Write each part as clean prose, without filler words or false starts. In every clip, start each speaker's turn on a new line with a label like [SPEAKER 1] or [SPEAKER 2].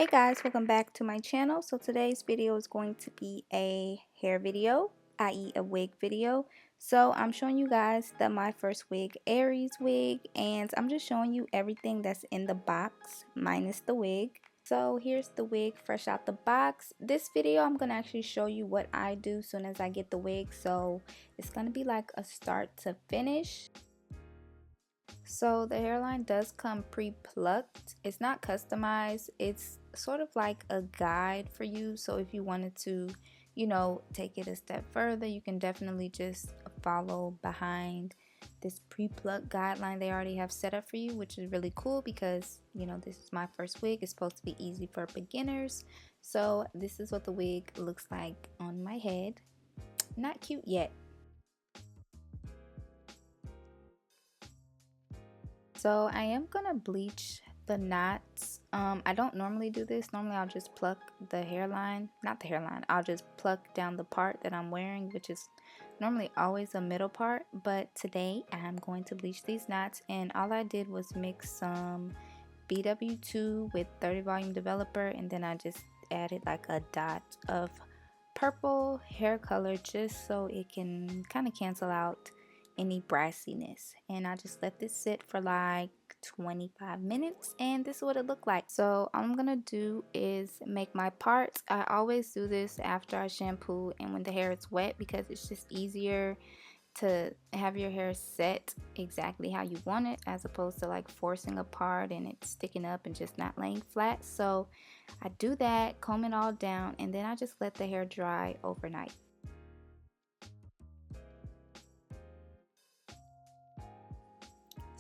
[SPEAKER 1] Hey guys, welcome back to my channel. So today's video is going to be a hair video, i.e. a wig video. So I'm showing you guys the Myfirstwig ARIES wig, and I'm just showing you everything that's in the box minus the wig. So here's the wig fresh out the box. This video I'm going to actually show you what I do soon as I get the wig. So it's going to be like a start to finish. So the hairline does come pre-plucked. It's not customized. It's sort of like a guide for you. So if you wanted to, take it a step further, you can definitely just follow behind this pre-plucked guideline they already have set up for you, which is really cool because, this is my first wig. It's supposed to be easy for beginners. So this is what the wig looks like on my head. Not cute yet. So I am gonna bleach the knots. I don't normally do this. Normally I'll just pluck the hairline, not the hairline. I'll just pluck down the part that I'm wearing, which is normally always a middle part. But today I'm going to bleach these knots, and all I did was mix some BW2 with 30 volume developer, and then I just added like a dot of purple hair color just so it can kind of cancel out any brassiness. And I just let this sit for like 25 minutes, and this is what it looked like. So all I'm gonna do is make my parts. I always do this after I shampoo and when the hair is wet because it's just easier to have your hair set exactly how you want it as opposed to like forcing a part and it sticking up and just not laying flat. So I do that, comb it all down, and then I just let the hair dry overnight.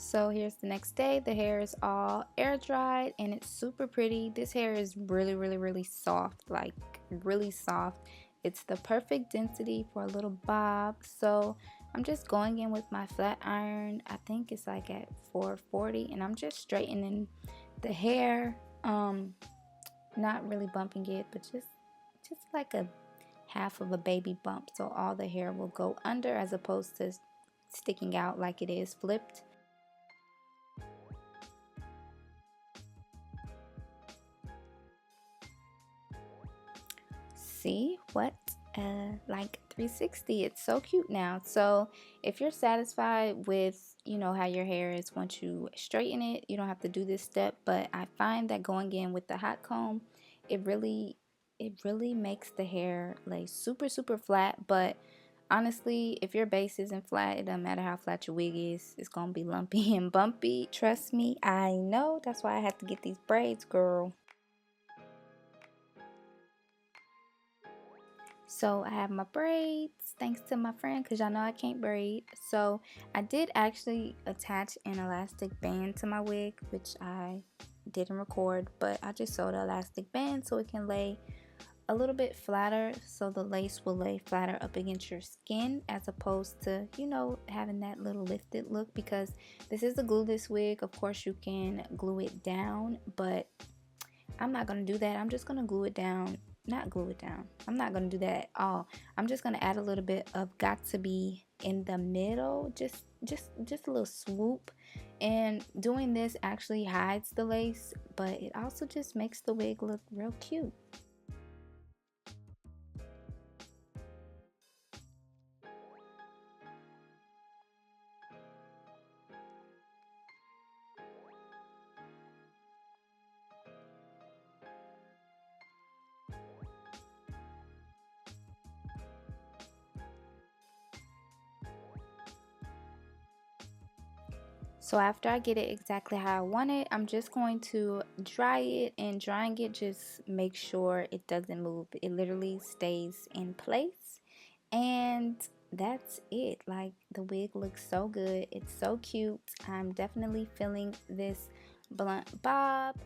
[SPEAKER 1] So here's the next day. The hair is all air dried and it's super pretty. This hair is really soft, like really soft. It's the perfect density for a little bob. So I'm just going in with my flat iron. I think it's like at 440, and I'm just straightening the hair. Not really bumping it, but just like a half of a baby bump, so all the hair will go under as opposed to sticking out like it is flipped. See what? Like 360. It's so cute now. So if you're satisfied with how your hair is once you straighten it, you don't have to do this step. But I find that going in with the hot comb, it really makes the hair lay super flat. But honestly, if your base isn't flat, it doesn't matter how flat your wig is, it's gonna be lumpy and bumpy. Trust me, I know. That's why I had to get these braids, girl. So I have my braids thanks to my friend, because y'all know I can't braid. So I did actually attach an elastic band to my wig, which I didn't record, but I just sewed an elastic band so it can lay a little bit flatter, so the lace will lay flatter up against your skin as opposed to having that little lifted look. Because this is a glueless wig, of course you can glue it down, but I'm not gonna do that. I'm just gonna glue it down. Not glue it down. I'm not gonna do that at all. I'm just gonna add a little bit of got to be in the middle, just a little swoop. And doing this actually hides the lace, but it also just makes the wig look real cute. So after I get it exactly how I want it, I'm just going to dry it, and drying it just make sure it doesn't move. It literally stays in place, and that's it. Like, the wig looks so good. It's so cute. I'm definitely feeling this blunt bob.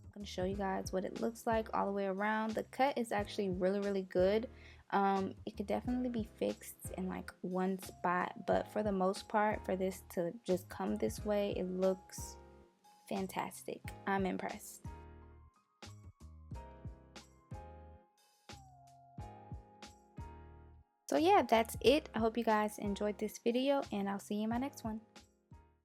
[SPEAKER 1] I'm gonna show you guys what it looks like all the way around. The cut is actually really good. It could definitely be fixed in like one spot, but for the most part, for this to just come this way, it looks fantastic. I'm impressed. So yeah, that's it. I hope you guys enjoyed this video, and I'll see you in my next one.